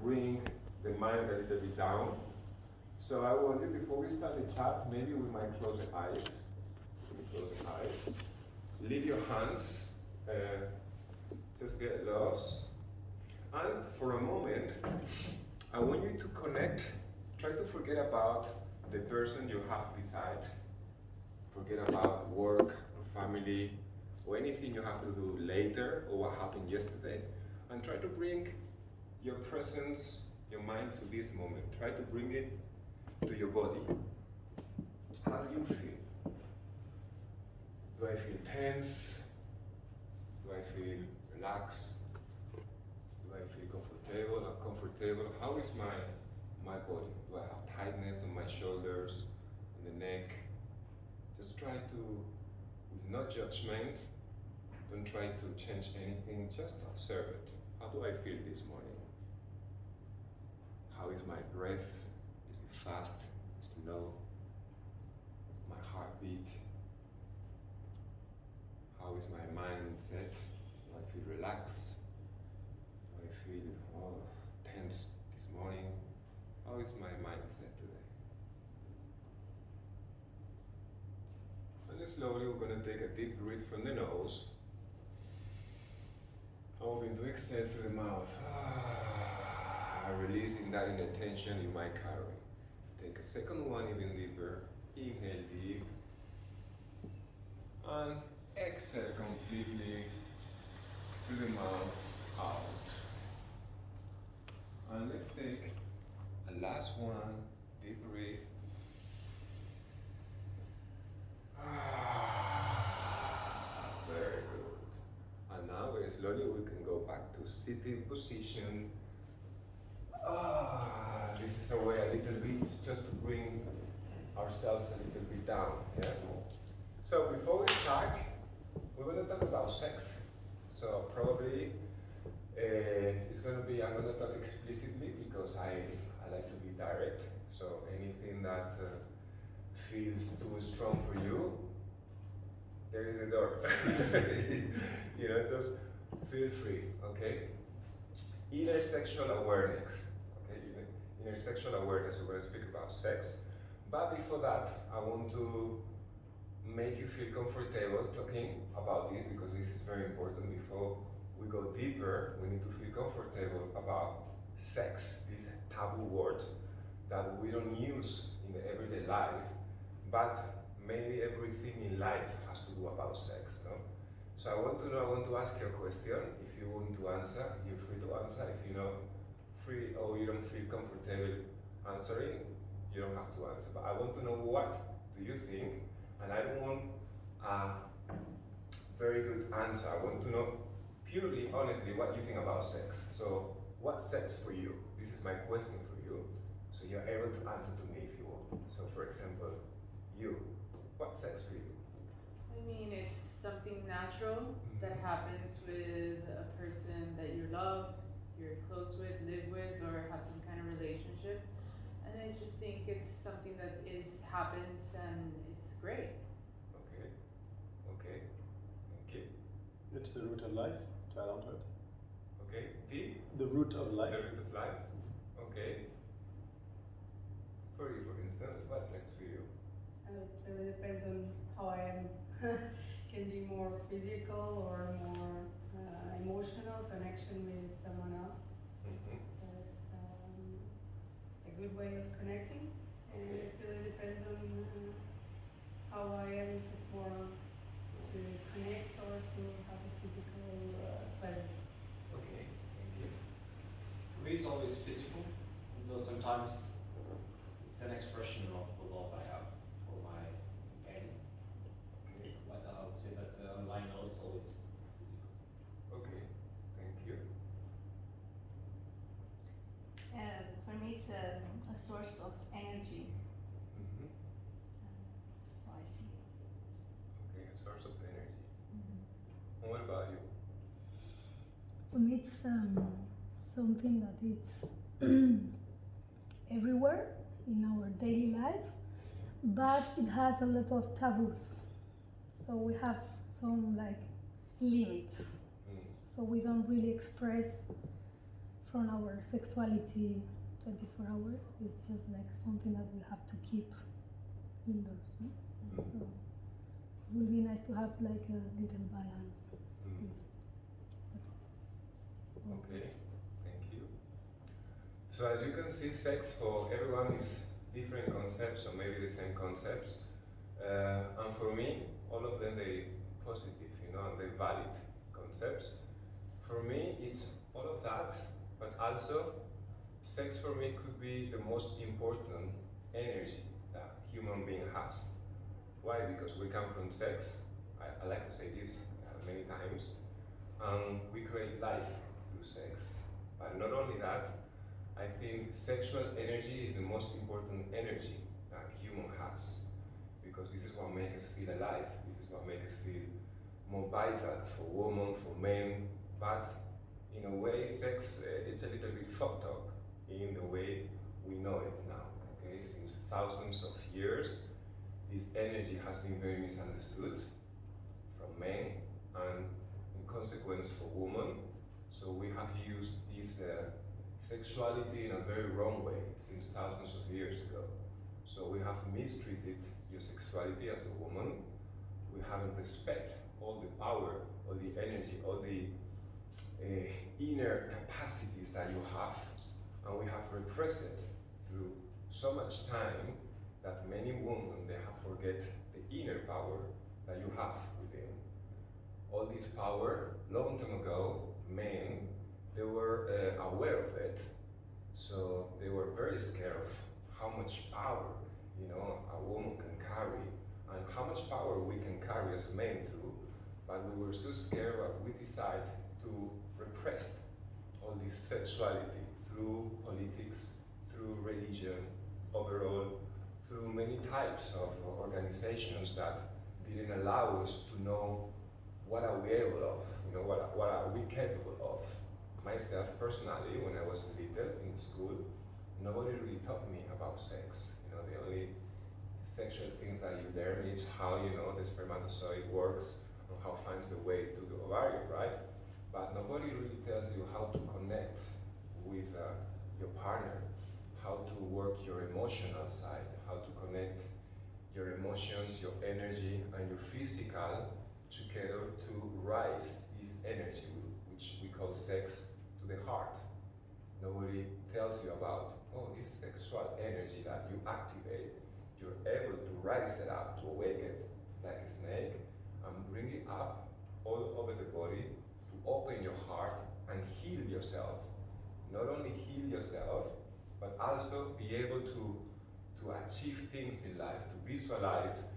bring the mind a little bit down. So I wonder, before we start the chat, maybe we might close the eyes. Close the eyes. Leave your hands. Just get lost. And for a moment, I want you to connect. Try to forget about the person you have beside. Forget about work or family or anything you have to do later or what happened yesterday. And try to bring your presence, your mind to this moment. Try to bring it to your body. How do you feel? Do I feel tense? Do I feel relaxed? Do I feel comfortable, uncomfortable? How is my body? Do I have tightness on my shoulders, on the neck? Just try to, with no judgment, don't try to change anything, just observe it. How do I feel this morning? How is my breath? Is it fast, slow? My heartbeat? How is my mindset? Do I feel relaxed? Do I feel tense this morning? How is my mindset today? And then slowly we're going to take a deep breath from the nose. And we're going to exhale through the mouth. Releasing that inner tension you might carry. Take a second one even deeper. Inhale deep. And exhale completely through the mouth out. And let's take a last one. Deep breath. Very good. And now very slowly we can go back to sitting position. This is a way a little bit just to bring ourselves a little bit down. Yeah? So before we start, we're going to talk about sex. So probably it's going to be, I'm going to talk explicitly because I like to be direct. So anything that feels too strong for you, there is a door. Just feel free, okay? Inner sexual awareness. Inner sexual awareness, we're going to speak about sex. But before that, I want to make you feel comfortable talking about this because this is very important. Before we go deeper, we need to feel comfortable about sex, this taboo word that we don't use in the everyday life, but maybe everything in life has to do about sex, no? So I want to ask you a question. If you want to answer, you're free to answer. If you know free or you don't feel comfortable answering, you don't have to answer. But I want to know, what do you think? And I don't want a very good answer. I want to know purely, honestly, what you think about sex. So what's sex for you? This is my question for you. So you're able to answer to me if you want. So for example, you, what's sex for you? I mean, it's something natural that happens with a person that you love, you're close with, live with, or have some kind of relationship. And I just think it's something that happens and it's great. Okay. Thank you. It's the root of life, childhood. Okay. The root of life. The root of life. Okay. For you, for instance, what's sex for you? It really depends on how I am. Can be more physical or more emotional connection with someone else. Mm-hmm. So it's a good way of connecting, and it really depends on how I am. If it's more to connect or to have a physical pleasure. Okay, thank you. For me, it's always physical, though sometimes it's an expression of the love I have for my companion. Okay. But I would say that the underlying note is always physical. Okay, thank you. For me, it's a source of energy. Mm-hmm. That's how I see it. Okay, a source of energy. Mm-hmm. And what about you? For me, it's something that it's everywhere in our daily life, but it has a lot of taboos. So we have some limits. So we don't really express from our sexuality 24 hours. It's just like something that we have to keep indoors. No? So it would be nice to have like a little balance. Mm. with Okay, thank you. So as you can see, sex for everyone is different concepts, or maybe the same concepts. And for me, all of them they positive, and they valid concepts. For me, it's all of that, but also sex for me could be the most important energy that human being has. Why? Because we come from sex. I like to say this many times. We create life through sex. But not only that, I think sexual energy is the most important energy that human has. Because this is what makes us feel alive. This is what makes us feel more vital for women, for men. But in a way, sex, it's a little bit fucked up in the way we know it now. Okay, since thousands of years, this energy has been very misunderstood from men and in consequence for women. So we have used this sexuality in a very wrong way since thousands of years ago. So we have mistreated your sexuality as a woman. We haven't respected all the power, all the energy, all the inner capacities that you have, and we have repressed it through so much time that many women, they have forget the inner power that you have within. All this power, long time ago, men, they were aware of it, so they were very scared of how much power, a woman can carry, and how much power we can carry as men too, but we were so scared that we decided to repress all this sexuality through politics, through religion, overall, through many types of organizations that didn't allow us to know what are we able of, what are we capable of. Myself, personally, when I was little in school, nobody really taught me about sex. The only sexual things that you learn is how, the spermatozoid works, or how finds the way to the ovarian, right? But nobody really tells you how to connect with your partner, how to work your emotional side, how to connect your emotions, your energy, and your physical together to rise this energy, which we call sex, to the heart. Nobody tells you about, this sexual energy that you activate, you're able to rise it up, to awaken like a snake, and bring it up all over the body, to open your heart and heal yourself. Not only heal yourself, but also be able to achieve things in life, to visualize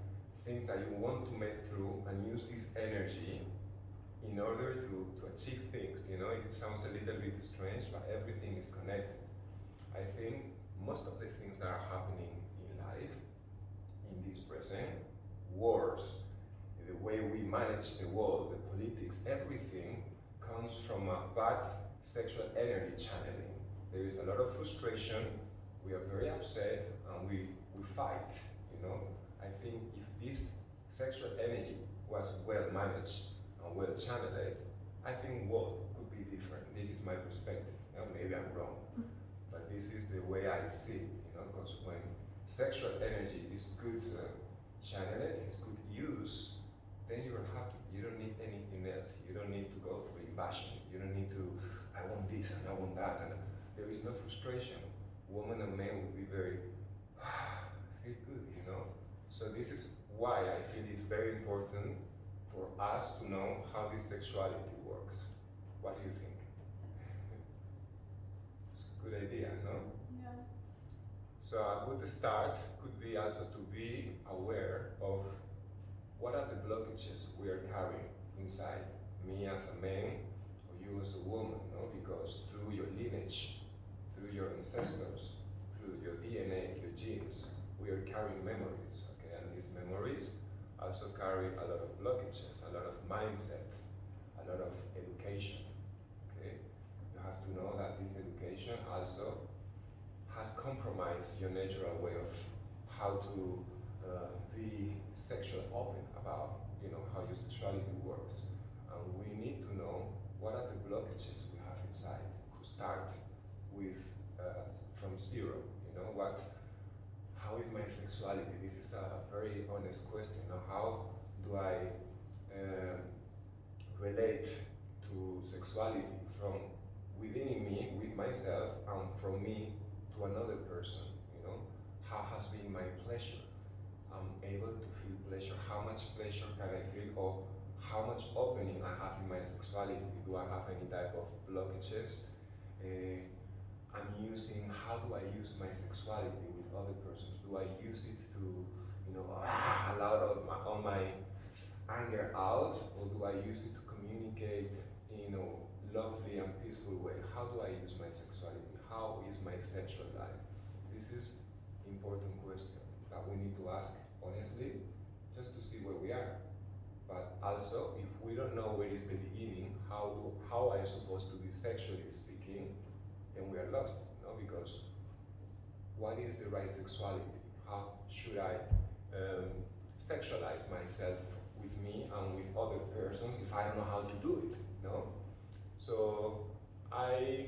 things that you want to make through and use this energy in order to achieve things. It sounds a little bit strange, but everything is connected. I think most of the things that are happening in life, in this present, wars, the way we manage the world, the politics, everything comes from a bad sexual energy channeling. There is a lot of frustration, we are very upset, and we fight, I think if this sexual energy was well managed and well channeled, I think world could be different. This is my perspective. Maybe I'm wrong, but this is the way I see it, because when sexual energy is good channeled, it's good use, then you're happy. You don't need anything else. You don't need to go for invasion. You don't need to, I want this and I want that, and there is no frustration. Women and men would be very, feel good, So this is why I feel it's very important for us to know how this sexuality works. What do you think? It's a good idea, no? Yeah. So a good start could be also to be aware of what are the blockages we are carrying inside. Me as a man, or you as a woman, because through your lineage, through your ancestors, through your DNA, your genes, we are carrying memories, okay? And these memories also carry a lot of blockages, a lot of mindset, a lot of education, okay? You have to know that this education also has compromised your natural way of how to be sexual open about, how your sexuality works. And we need to know what are the blockages we have inside to start with from zero. You know what? How is my sexuality? This is a very honest question. You know, how do I relate to sexuality from within me, with myself, and from me to another person? You know, how has been my pleasure? I'm able to feel pleasure. How much pleasure can I feel, or how much opening I have in my sexuality? Do I have any type of blockages? How do I use my sexuality with other persons? Do I use it to, you know, allow all my anger out, or do I use it to communicate in a lovely and peaceful way? How do I use my sexuality? How is my sexual life? This is important question that we need to ask honestly, just to see where we are. But also, if we don't know where is the beginning, how are you supposed to be sexually speaking, then we are lost, you know, because what is the right sexuality? How should I sexualize myself with me and with other persons if I don't know how to do it, you know? So I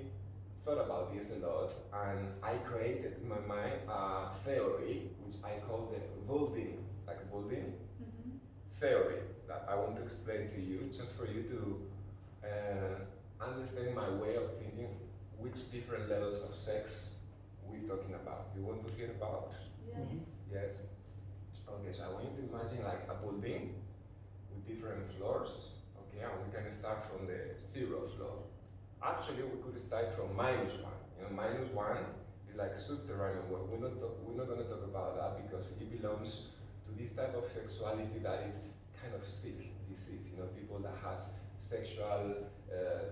thought about this a lot, and I created in my mind a theory which I call the building, like a building theory, that I want to explain to you, just for you to understand my way of thinking, which different levels of sex we're talking about. You want to hear about? Yes. Yes. Okay, so I want you to imagine like a building with different floors, okay, and we can start from the 0 floor. Actually, we could start from -1. You know, -1 is like subterranean work. We're not going to talk about that because it belongs to this type of sexuality that is kind of sick disease. You know, people that has sexual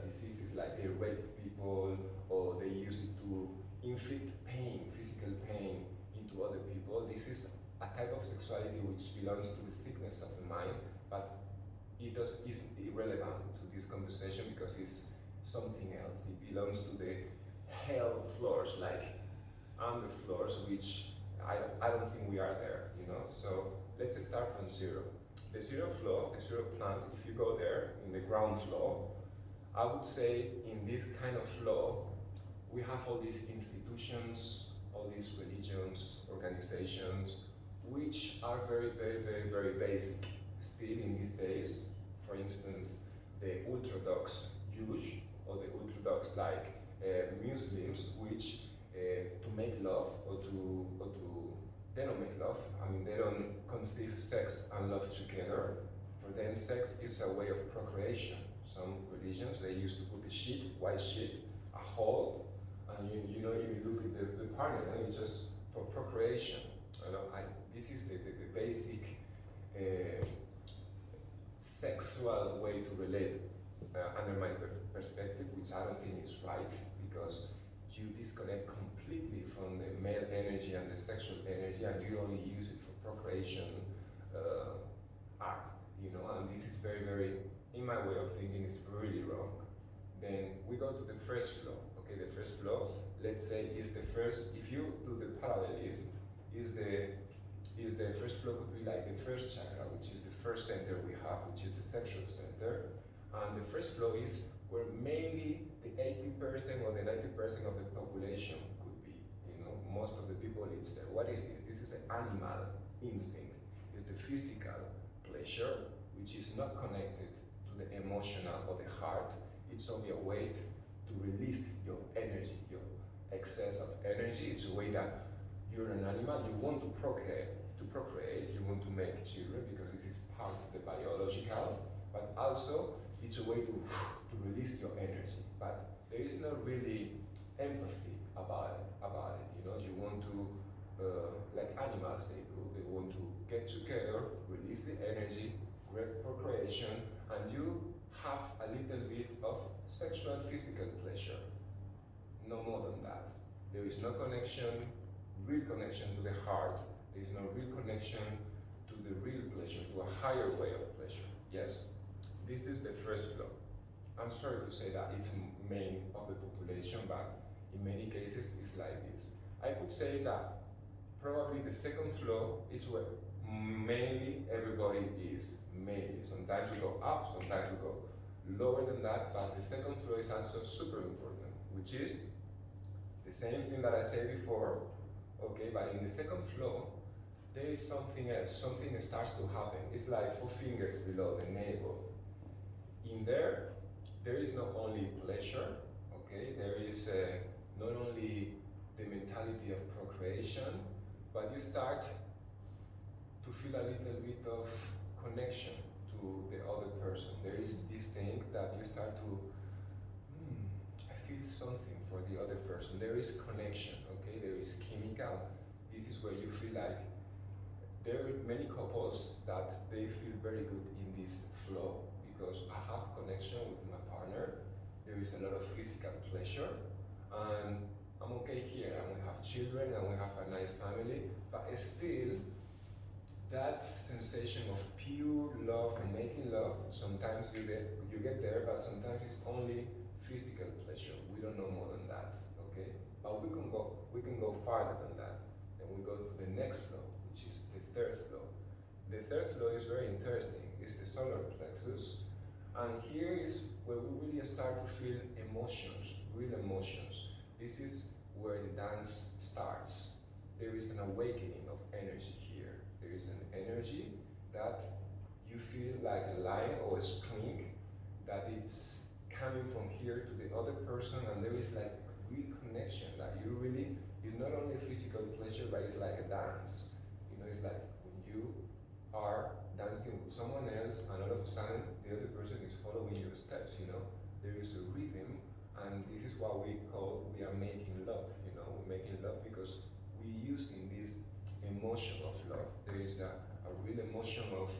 diseases, like they rape people, or they use it to inflict pain, physical pain into other people. This is a type of sexuality which belongs to the sickness of the mind, but is irrelevant to this conversation because it's something else. It belongs to the hell floors, like underfloors, which I don't think we are there, you know? So let's start from 0. The 0 floor, the 0 plant, if you go there in the ground floor, I would say in this kind of floor, we have all these institutions, all these religions, organizations, which are very, very, very, very basic still in these days. For instance, the Orthodox Jewish, or the Orthodox like Muslims, which to make love or to they don't make love. I mean, they don't conceive sex and love together. For them, sex is a way of procreation. Some religions, they used to put a sheet, white sheet, a hole, and you know, you look at the partner, and it's just for procreation. You know, this is the basic sexual way to relate under my perspective, which I don't think is right, because you disconnect completely from the male energy and the sexual energy, and you only use it for procreation act, you know, and this is very, very, in my way of thinking, is really wrong. Then we go to the first floor, okay, the first floor, let's say, is the first, if you do the parallelism, is the first floor could be like the first chakra, which is the first center we have, which is the sexual center, and the first floor is where mainly the 80% or the 90% of the population could be. You know, most of the people, it's there. What is this? This is an animal instinct. It's the physical pleasure, which is not connected to the emotional or the heart. It's only a way to release your energy, your excess of energy. It's a way that you're an animal, you want to procreate, you want to make children because this is part of the biological, but also it's a way to release your energy. But there is not really empathy about it. You know, you want to, like animals, they want to get together, release the energy, great procreation, and you have a little bit of sexual physical pleasure. No more than that. There is no connection, real connection to the heart. There is no real connection to the real pleasure, to a higher way of pleasure. Yes? This is the first floor. I'm sorry to say that it's main of the population, but in many cases it's like this. I could say that probably the second floor is where mainly everybody is. Mainly. Sometimes we go up, sometimes we go lower than that, but the second floor is also super important, which is The same thing that I said before, okay, but in the second flow, there is something else, something starts to happen. It's like 4 fingers below the navel. In there, there is not only pleasure, okay, there is not only the mentality of procreation, but you start to feel a little bit of connection to the other person. There is this thing that you start to, I feel something for the other person. There is connection, okay? There is chemical. This is where you feel like there are many couples that they feel very good in this flow because I have connection with my partner. There is a lot of physical pleasure, and I'm okay here, and we have children, and we have a nice family, but still, that sensation of pure love and making love, sometimes you get there, but sometimes it's only physical pleasure. We don't know more than that, okay? But we can go farther than that. And we go to the next flow, which is the third flow. The third flow is very interesting. It's the solar plexus. And here is where we really start to feel emotions, real emotions. This is where the dance starts. There is an awakening of energy here. There is an energy that you feel like a line or a string that it's coming from here to the other person, and there is like real connection that you really, it's not only physical pleasure, but it's like a dance. You know, it's like when you are dancing with someone else and all of a sudden the other person is following your steps, you know. There is a rhythm, and this is what we are making love, you know. We're making love because we're using this emotion of love. There is a real emotion of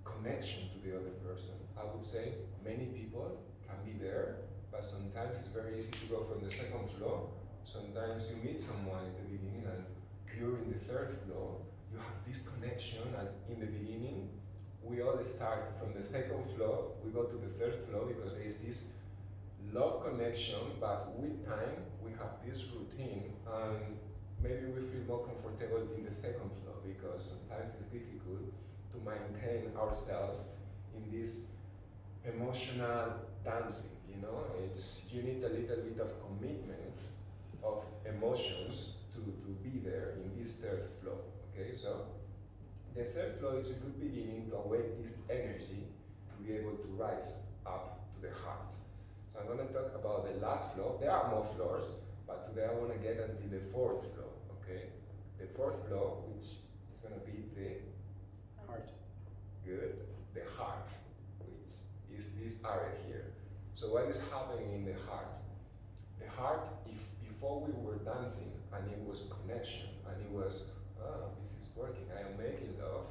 connection to the other person. I would say many people can be there, but sometimes it's very easy to go from the second floor. Sometimes you meet someone in the beginning and you're in the third floor, you have this connection, and in the beginning, we all start from the second floor, we go to the third floor because there is this love connection, but with time, we have this routine, and maybe we feel more comfortable in the second floor because sometimes it's difficult to maintain ourselves in this emotional dancing, you know. You need a little bit of commitment of emotions to be there in this third flow, okay? So the third flow is a good beginning to awake this energy to be able to rise up to the heart. So I'm gonna talk about the last flow. There are more floors, but today I wanna get until the fourth flow, okay? The fourth flow, which is gonna be the Heart. good, the heart, which is this area here. So what is happening in the heart? The heart, if before we were dancing and it was connection and it was, this is working, I am making love.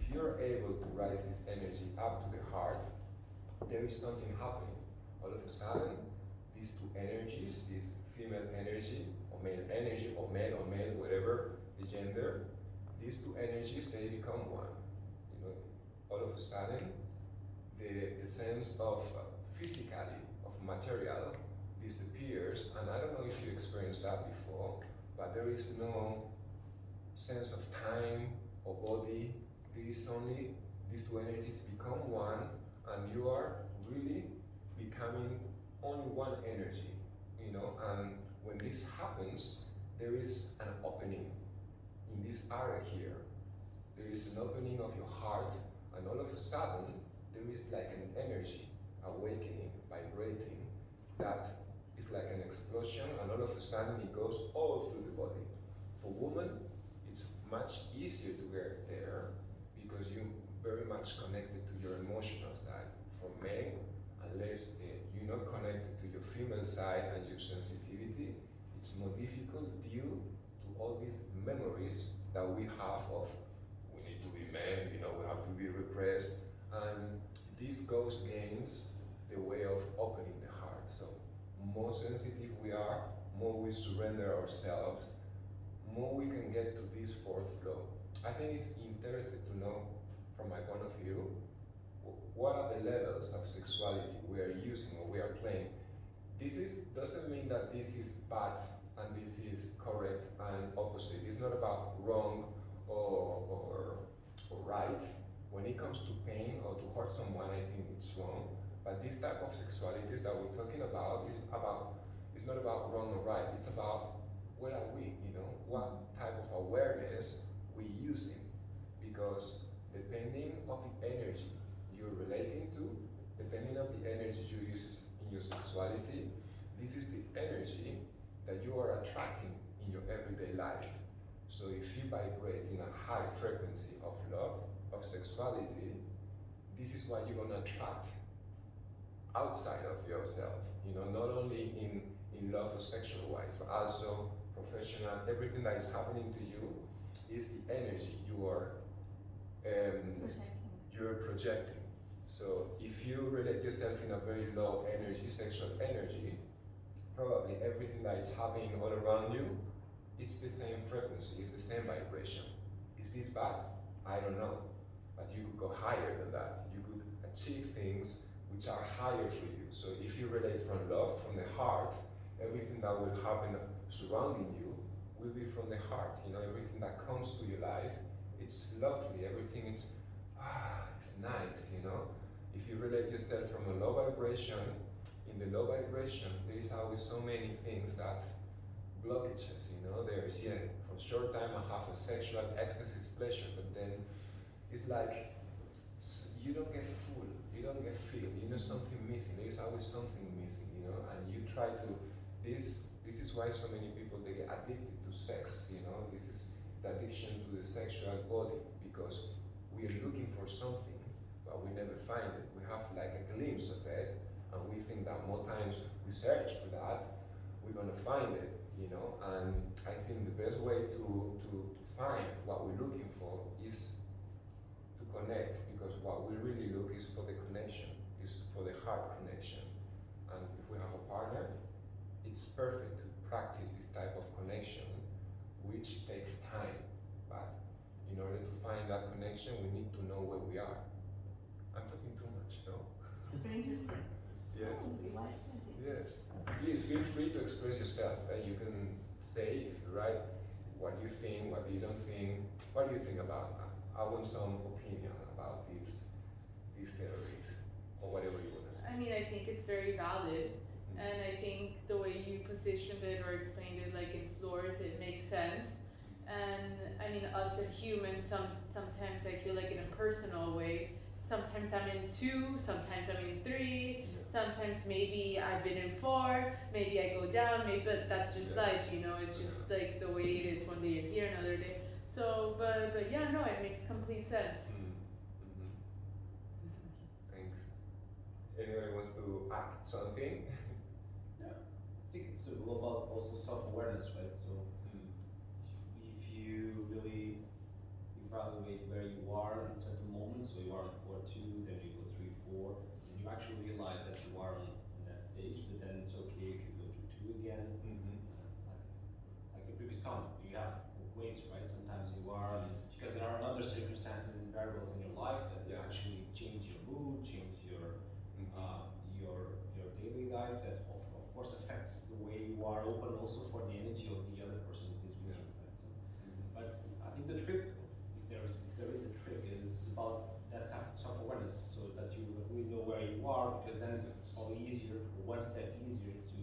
If you're able to rise this energy up to the heart, there is something happening. All of a sudden, these two energies, this female energy or male energy or male, whatever the gender, these two energies, they become one. You know, all of a sudden, the sense of physicality, of material, disappears, and I don't know if you experienced that before, but there is no sense of time or body. There is only these two energies become one, and you are really becoming only one energy, you know. And when this happens, there is an opening in this area here. There is an opening of your heart, and all of a sudden, there is like an energy awakening, vibrating, that is like an explosion, and all of a sudden it goes all through the body. For women, it's much easier to get there because you're very much connected to your emotional side. For men, unless you're not connected to your female side and your sensitivity, it's more difficult due to all these memories that we have of we need to be men, you know, we have to be repressed, and this goes against the way of opening the heart. So more sensitive we are, more we surrender ourselves, more we can get to this fourth flow. I think it's interesting to know, from my point of view, what are the levels of sexuality we are using or we are playing. Doesn't mean that this is bad and this is correct and opposite. It's not about wrong or right. When it comes to pain or to hurt someone, I think it's wrong. But this type of sexualities that we're talking about is not about wrong or right, it's about where are we, what type of awareness we using. Because depending of the energy you're relating to, depending of the energy you use in your sexuality, this is the energy that you are attracting in your everyday life. So if you vibrate in a high frequency of love, of sexuality, this is what you're gonna attract outside of yourself. Not only in love or sexual wise, but also professional. Everything that is happening to you is the energy you're projecting. So if you relate yourself in a very low energy, sexual energy, probably everything that is happening all around you, it's the same frequency, it's the same vibration. Is this bad? I don't know. But you could go higher than that. You could achieve things which are higher for you. So if you relate from love, from the heart, everything that will happen surrounding you will be from the heart. Everything that comes to your life, it's lovely. Everything it's nice. If you relate yourself from a low vibration, in the low vibration, there is always so many things that blockages. There's for a short time I have a sexual ecstasy pleasure, but then it's like you don't get full, you don't get filled. Something missing. There is always something missing. And you try to. This is why so many people they get addicted to sex. This is the addiction to the sexual body, because we are looking for something, but we never find it. We have like a glimpse of it, and we think that more times we search for that, we're gonna find it. And I think the best way to find what we're looking for is to connect, because what we really look is for the connection, is for the heart connection. And if we have a partner, it's perfect to practice this type of connection, which takes time. But in order to find that connection, we need to know where we are. I'm talking too much, no? Super interesting. Yes. Oh, we like it. Yes. Please feel free to express yourself. You can say, if you write, what you think, what you don't think. What do you think about that? I want some opinion about these theories, or whatever you want to say. I think it's very valid, and I think the way you positioned it or explained it, like in floors, it makes sense. And us as humans, sometimes I feel like in a personal way, sometimes I'm in 2, sometimes I'm in 3, sometimes maybe I've been in 4, maybe I go down, but that's just life, it's just like the way it is. One day you're here, another day. So, but yeah, no, it makes complete sense. Thanks. Anybody wants to add something? Yeah, I think it's all about also self-awareness, right? So if you really evaluate where you are in certain moments, so you are on 4-2, then you go 3-4, and you actually realize that you are in that stage, but then it's okay if you go to 2 again. Like the previous comment, you have waves, right? Sometimes you are, because there are other circumstances and variables in your life that actually change your mood, change your daily life, that of course affects the way you are open also for the energy of the other person who is with you. Right? So, but I think the trick, if there is a trick, is about that self-awareness, so that you really know where you are, because then it's probably easier, one step easier to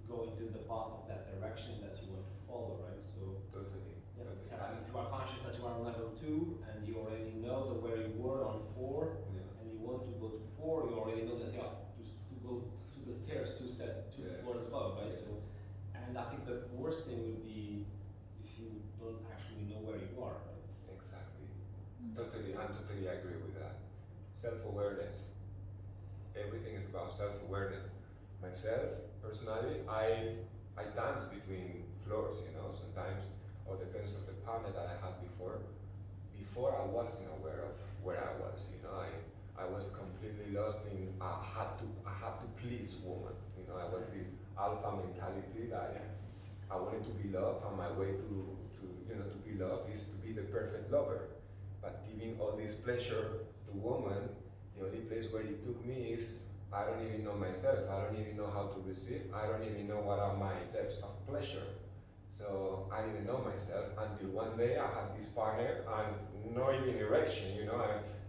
go into the path of that direction that you want to follow, right? So Totally. if you are conscious that you are on level 2 and you already know that where you were on 4, and you want to go to 4, you already know that you have to go to the stairs 2 floors above, right? So, and I think the worst thing would be if you don't actually know where you are, right? Exactly. I totally agree with that. Self-awareness. Everything is about self-awareness. Myself, personally, I dance between floors, sometimes, or depends on the partner that I had before. Before I wasn't aware of where I was, I was completely lost in I have to please woman. I was this alpha mentality that I wanted to be loved, and my way to be loved is to be the perfect lover. But giving all this pleasure to woman, the only place where it took me is I don't even know myself. I don't even know how to receive. I don't even know what are my depths of pleasure. So I didn't know myself until one day I had this partner and no even erection,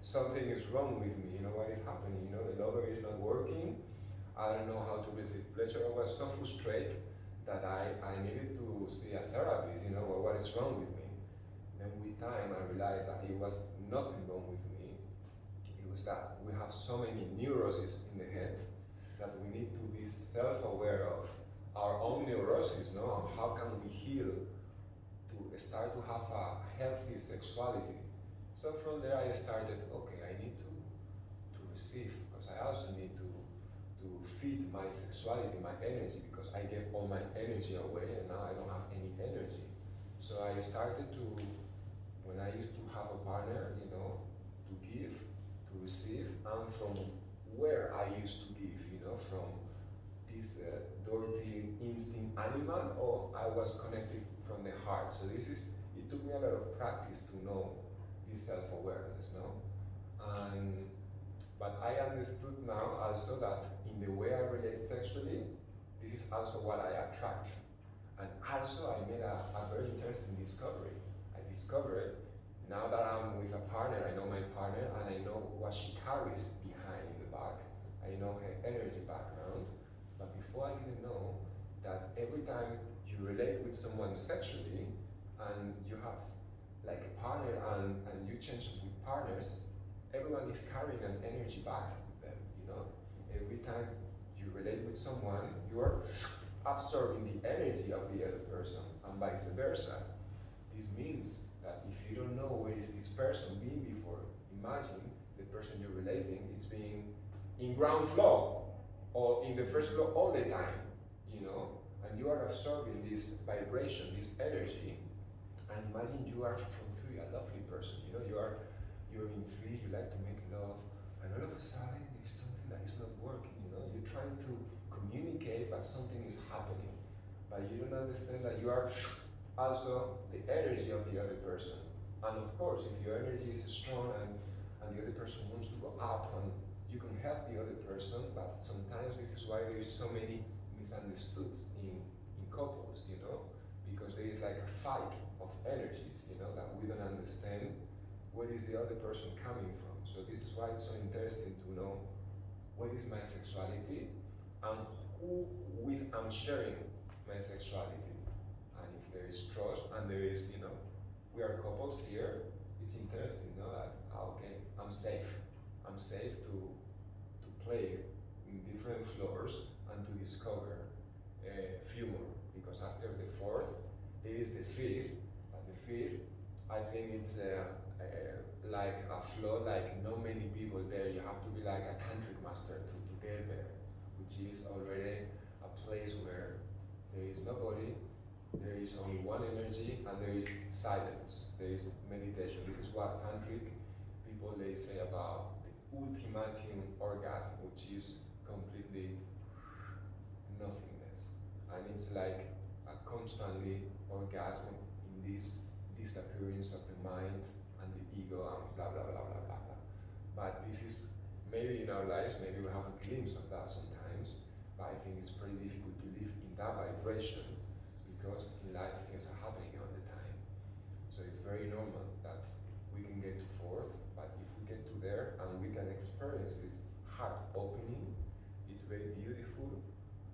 something is wrong with me, what is happening, the lover is not working. I don't know how to receive pleasure. I was so frustrated that I needed to see a therapist, what is wrong with me. Then with time I realized that it was nothing wrong with me. It was that we have so many neuroses in the head that we need to be self-aware of our own neuroses, no? And how can we heal to start to have a healthy sexuality. So from there I started, okay, I need to receive, because I also need to feed my sexuality, my energy, because I gave all my energy away and now I don't have any energy. So I started to, when I used to have a partner, to give, to receive, and from where I used to give, from this dirty instinct animal, or I was connected from the heart. So it took me a lot of practice to know this self-awareness, no? But I understood now also that in the way I relate sexually, this is also what I attract. And also I made a very interesting discovery. I discovered, now that I'm with a partner, I know my partner and I know what she carries behind in the back. I know her energy background. But before I didn't know that every time you relate with someone sexually and you have like a partner and you change with partners, everyone is carrying an energy back with them, Every time you relate with someone, you are absorbing the energy of the other person and vice versa. This means that if you don't know where is this person being before, imagine the person you're relating, it's being in ground floor or in the first floor all the time, and you are absorbing this vibration, this energy, and imagine you are from 3, a lovely person, you're in 3, you like to make love, and all of a sudden there's something that is not working, you're trying to communicate, but something is happening, but you don't understand that you are also the energy of the other person. And of course, if your energy is strong and the other person wants to go up, and you can help the other person, but sometimes this is why there is so many misunderstoods in couples, because there is like a fight of energies, that we don't understand where is the other person coming from. So this is why it's so interesting to know what is my sexuality and who with I'm sharing my sexuality. And if there is trust and there is, we are couples here, it's interesting, that, okay, I'm safe. I'm safe to play in different floors and to discover a few more. Because after the 4th, there is the 5th, but the 5th, I think it's like a floor, like not many people there. You have to be like a tantric master to get there, which is already a place where there is nobody, there is only one energy, and there is silence, there is meditation. This is what tantric people, they say about the ultimatum orgasm, which is completely nothingness. And it's like a constantly orgasm in this disappearance of the mind and the ego and blah, blah, blah, blah, blah, blah. But this is, maybe in our lives, maybe we have a glimpse of that sometimes, but I think it's pretty difficult to live in that vibration because in life things are happening all the time. So it's very normal that we can get to 4th, but if we get to there and we can experience this heart opening, it's very beautiful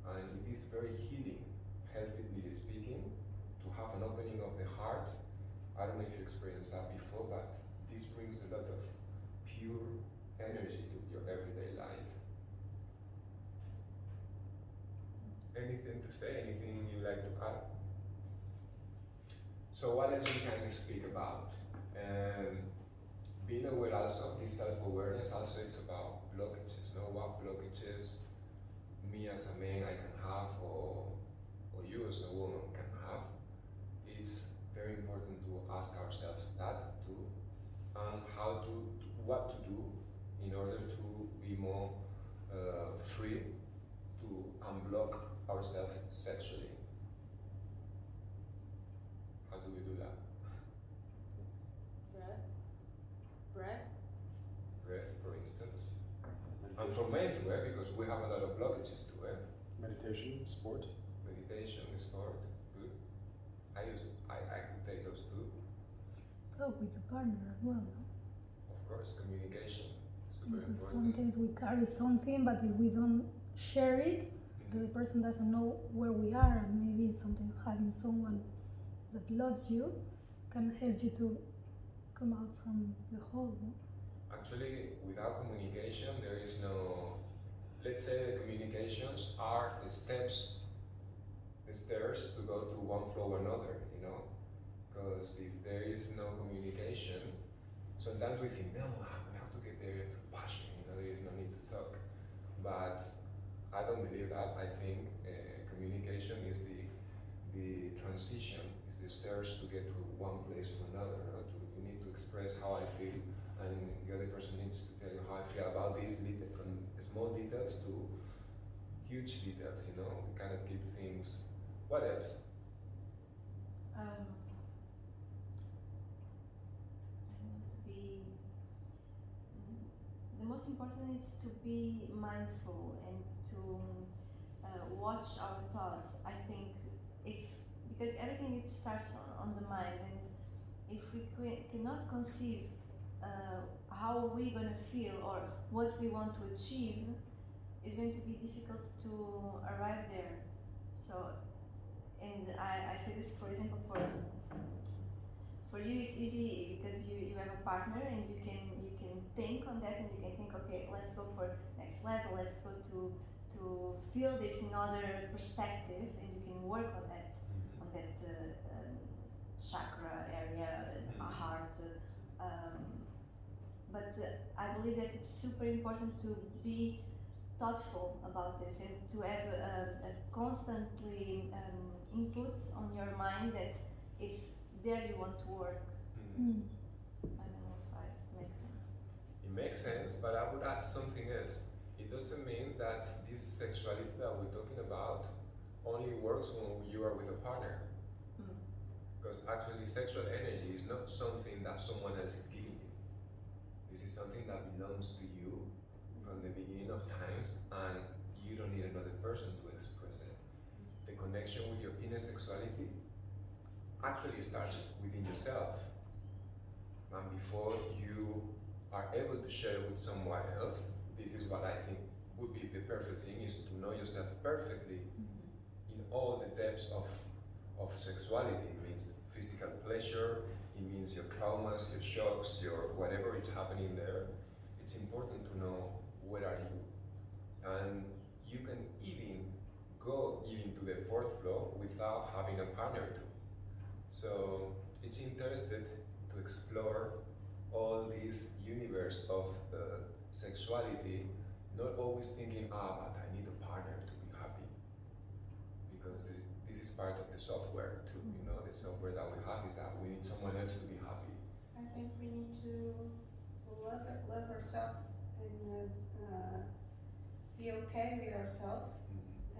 and it is very healing, healthily speaking, to have an opening of the heart. I don't know if you experienced that before, but this brings a lot of pure energy to your everyday life. Anything to say? Anything you like to add? So what else we can speak about? Being aware also, this self-awareness also is about blockages. Know what blockages me as a man I can have, or you as a woman can have. It's very important to ask ourselves that too, and what to do in order to be more free to unblock ourselves sexually. How do we do that? Breath, for instance. And for men too, because we have a lot of blockages too. Meditation, sport. Meditation, sport, good. I could take those two. Talk with the partner as well, no? Of course, communication, super Because important. sometimes we carry something, but if we don't share it, the person doesn't know where we are, and maybe something having someone that loves you can help you to come out from the hole. No? Actually, without communication, there is no. Let's say the communications are the steps, the stairs to go to one floor or another. You know, because if there is no communication, sometimes we think, no, we have to get there through passion. You know, there is no need to talk. But I don't believe that. I think communication is the transition, is the stairs to get to one place to another. You know? You need to express how I feel, and the other person needs to tell you how I feel about this, from small details to huge details. You know, we cannot keep things. What else? I want to be. The most important is to be mindful and to watch our thoughts. I think because everything it starts on the mind, and if we cannot conceive how we're gonna feel or what we want to achieve, it's going to be difficult to arrive there. So, and I say this, for example, for you it's easy because you have a partner and you can think on that, and you can think, okay, let's go for next level, let's go to feel this in other perspective, and you can work on that chakra area, heart. But I believe that it's super important to be thoughtful about this and to have a constantly input on your mind that it's there you want to work. Mm. I don't know if I make sense. It makes sense, but I would add something else. It doesn't mean that this sexuality that we're talking about only works when you are with a partner. Because actually sexual energy is not something that someone else is giving you. This is something that belongs to you from the beginning of times, and you don't need another person to express it. The connection with your inner sexuality actually starts within yourself. And before you are able to share it with someone else, this is what I think would be the perfect thing, is to know yourself perfectly in all the depths of sexuality. It means physical pleasure, it means your traumas, your shocks, your whatever is happening there. It's important to know where are you. And you can even go even to the fourth floor without having a partner too. So it's interesting to explore all this universe of sexuality, not always thinking, but I need a partner to be happy. Because this is part of the software too, you know, the software that we have is that we need someone else to be happy. I think we need to love ourselves and be okay with ourselves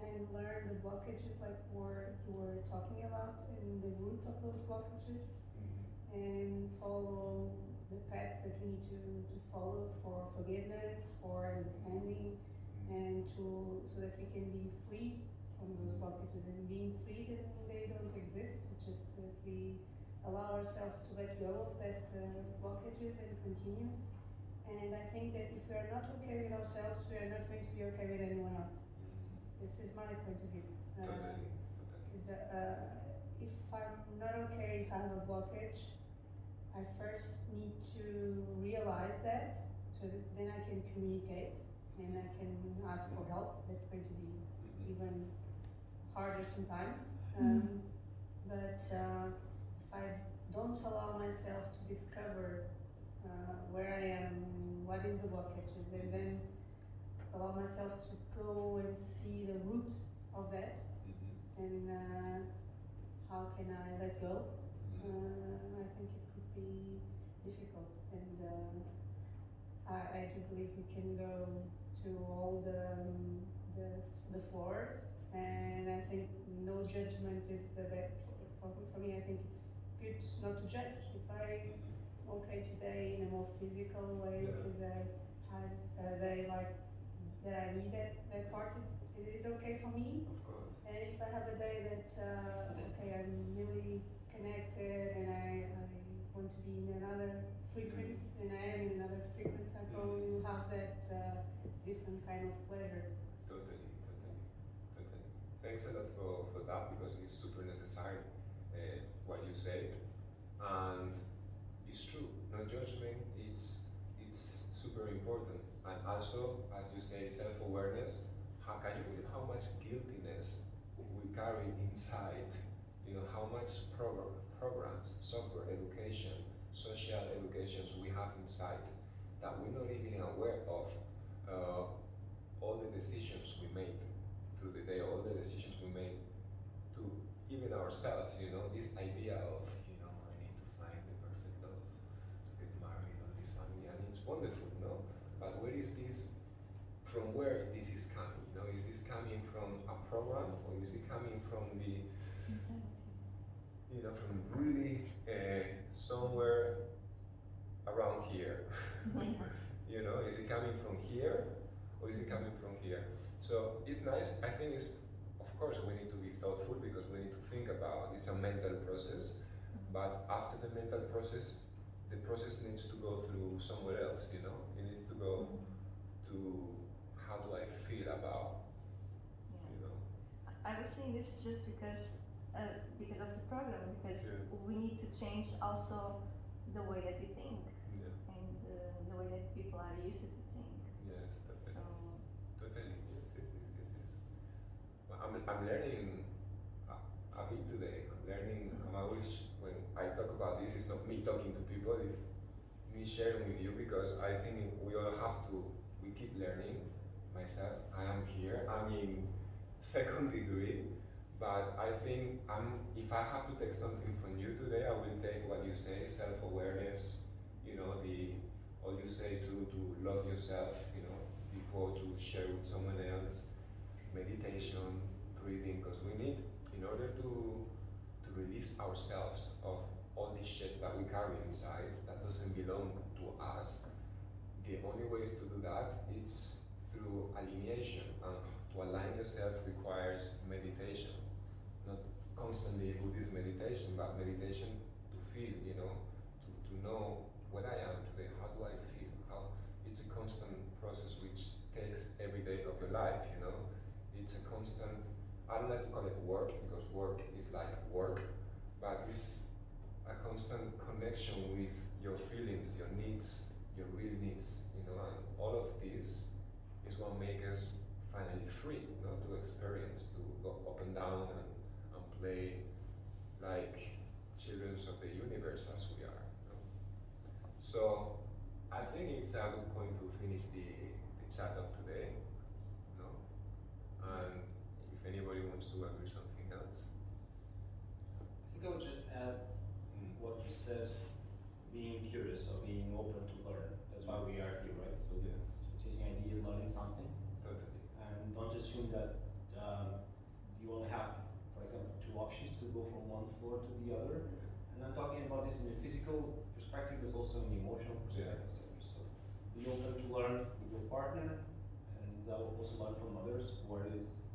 and learn the blockages like you were talking about and the root of those blockages, and follow the paths that we need to follow for forgiveness, for understanding, and so that we can be free from those blockages. And being free doesn't mean they don't exist, it's just that we allow ourselves to let go of that blockages and continue. And I think that if we are not okay with ourselves, we are not going to be okay with anyone else. This is my point of view. Totally. Is that if I'm not okay, if I have a blockage, I first need to realize that, so that then I can communicate and I can ask for help. That's going to be even harder sometimes. But if I don't allow myself to discover where I am, what is the blockages, and then allow myself to go and see the root of that, and how can I let go, I think it could be difficult. And I do believe we can go to all the floors, and I think no judgment is the best. For me, I think it's good not to judge. If I'm okay today in a more physical way, because I had a day like that, I need that part, it is okay for me. Of course. And if I have a day that okay, I'm really connected and I want to be in another frequency, and I am in another frequency, I probably will have that different kind of pleasure. Totally. you said, and it's true. No judgment. It's super important, and also, as you say, self-awareness. How can you believe how much guiltiness we carry inside? You know how much programs, software education, social educations we have inside that we're not even aware of. All the decisions we made through the day, all the decisions we made to even ourselves, you know, this idea of, you know, I need to find the perfect love, to get married, all this family, and it's wonderful, you know, but where is this, from where this is coming, you know, is this coming from a program, or is it coming from the, Inside of you know, from really somewhere around here? you. You know, is it coming from here, or is it coming from here? So it's nice. I think it's, of course, we need to be thoughtful because we need to think about it's a mental process. But after the mental process, the process needs to go through somewhere else. You know, it needs to go to how do I feel about, Yeah. you know. I was saying this just because of the program, because Yeah. we need to change also the way that we think Yeah. and the way that people are used to think. Yes, So totally. Totally. Yes. Well, I'm learning a bit today. I'm learning. I always, when I talk about this, it's not me talking to people. It's me sharing with you because I think we all have to. We keep learning. Myself, I am here. I'm in second degree, but I think if I have to take something from you today, I will take what you say: self-awareness. You know, all you say to love yourself. You know, before to share with someone else. Meditation, breathing, because we need, in order to release ourselves of all this shit that we carry inside that doesn't belong to us. The only ways to do that is through alienation, and to align yourself requires meditation, not constantly Buddhist meditation, but meditation to feel, you know, to know what I am today, how do I feel, how it's a constant process which takes every day of your life, you know. It's a constant, I don't like to call it work because work is like work, but it's a constant connection with your feelings, your needs, your real needs, you know, and all of this is what makes us finally free, you know, to experience, to go up and down and play like children of the universe as we are. You know? So I think it's a good point to finish the chat of today. You know? And if anybody wants to agree something else. I think I would just add what you said, being curious or being open to learn. That's why we are here, right? So Yes. changing ideas, learning something, Totally. and don't assume that you only have, for example, two options to go from one floor to the other. And I'm talking about this in the physical perspective, but also in the emotional perspective. So be open to learn with your partner, and also learn from others what is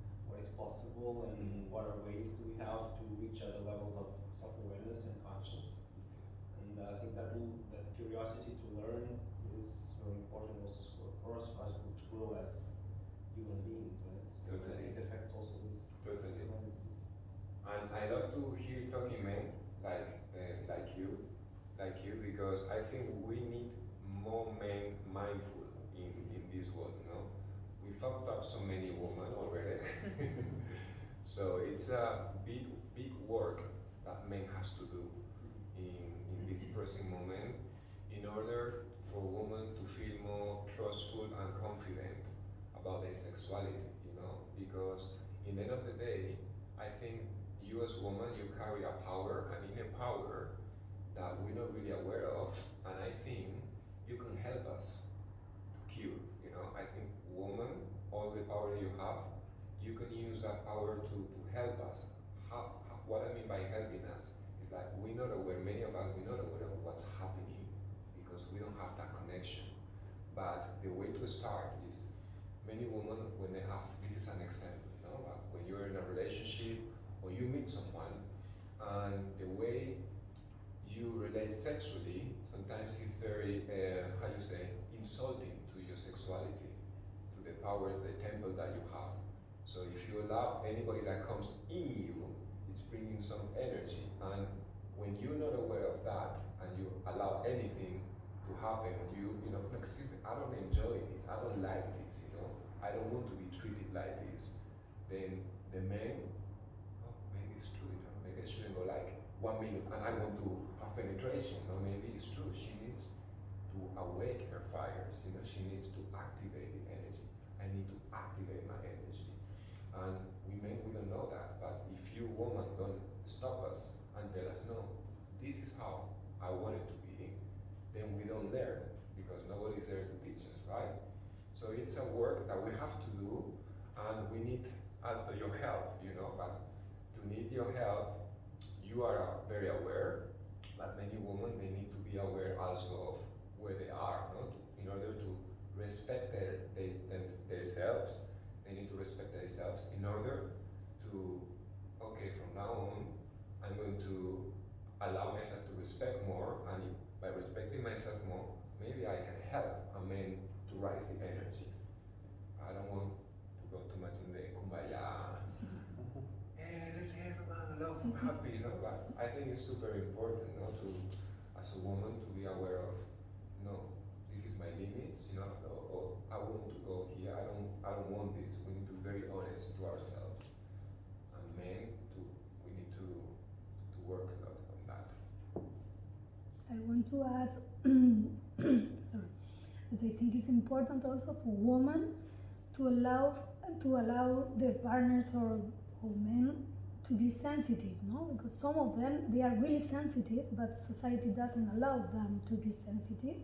possible and what are ways we have to reach other levels of self-awareness and conscience. And I think that curiosity to learn is very important also for us to grow as human beings, right? So I think it affects also this. Totally. tendencies. And I love to hear talking men like you, because I think we need more men mindful in this world. You know, we fucked up so many women already. So it's a big work that men has to do in this present moment in order for women to feel more trustful and confident about their sexuality. You know, because in the end of the day, I think you as woman, you carry a power, an inner power that we're not really aware of, and I think you can help us to cure. You know, I think woman, all the power you have, you can use that power to help us. What I mean by helping us is like we're not aware, many of us, we're not aware of what's happening because we don't have that connection. But the way to start is many women, when they have, this is an example, you know, when you're in a relationship or you meet someone and the way you relate sexually, sometimes it's very, how you say, insulting to your sexuality, to the power, the temple that you have. So if you allow anybody that comes in you, it's bringing some energy. And when you're not aware of that and you allow anything to happen, you know, "No, excuse me, I don't enjoy this, I don't like this, you know, I don't want to be treated like this," then the man, oh, maybe it's true, you know, maybe I shouldn't go like 1 minute and I want to have penetration. No, maybe it's true, she needs to awake her fires, you know, she needs to activate the energy. I need to activate my energy. And we don't know that, but if you woman don't stop us and tell us, no, this is how I want it to be, then we don't learn, because nobody's there to teach us, right? So it's a work that we have to do, and we need also your help, you know, but to need your help, you are very aware, but many women, they need to be aware also of where they are, no? In order to respect themselves, they need to respect themselves in order to, okay, from now on, I'm going to allow myself to respect more, and if, by respecting myself more, maybe I can help a man to rise the energy. I don't want to go too much in the kumbaya, hey, let's say everyone love, happy, you know, but I think it's super important, you know, to, as a woman, to be aware of, no, this is my limits, you know, or I want to go here, I don't want this. We need to be very honest to ourselves. And men, we need to work a lot on that. I want to add, sorry, that I think it's important also for women to allow their partners or men to be sensitive, no? Because some of them, they are really sensitive, but society doesn't allow them to be sensitive.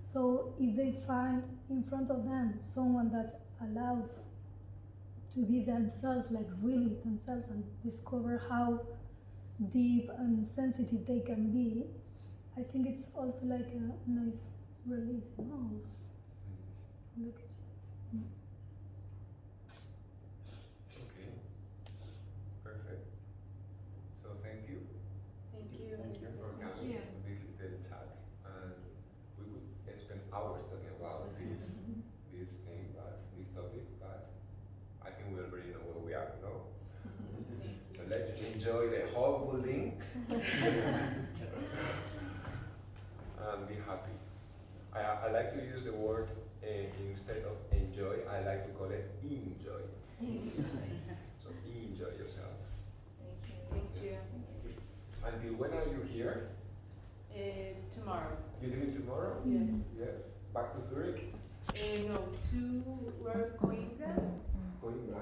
So if they find in front of them someone that allows to be themselves, like really themselves, and discover how deep and sensitive they can be, I think it's also like a nice release, no? Look at you. Okay, perfect. So thank you Thank you. Thank you. for Thank coming you. to this little chat, and we could spend hours talking about this thing, but this topic, but I think we already know where we are, you know? So let's enjoy the whole building and be happy. I like to use the word instead of enjoy, I like to call it enjoy. So enjoy yourself. Thank you. Until when are you here? Tomorrow. You leaving tomorrow? Yes. Yes. Back to Zurich? No, to, we're going there. Coimbra?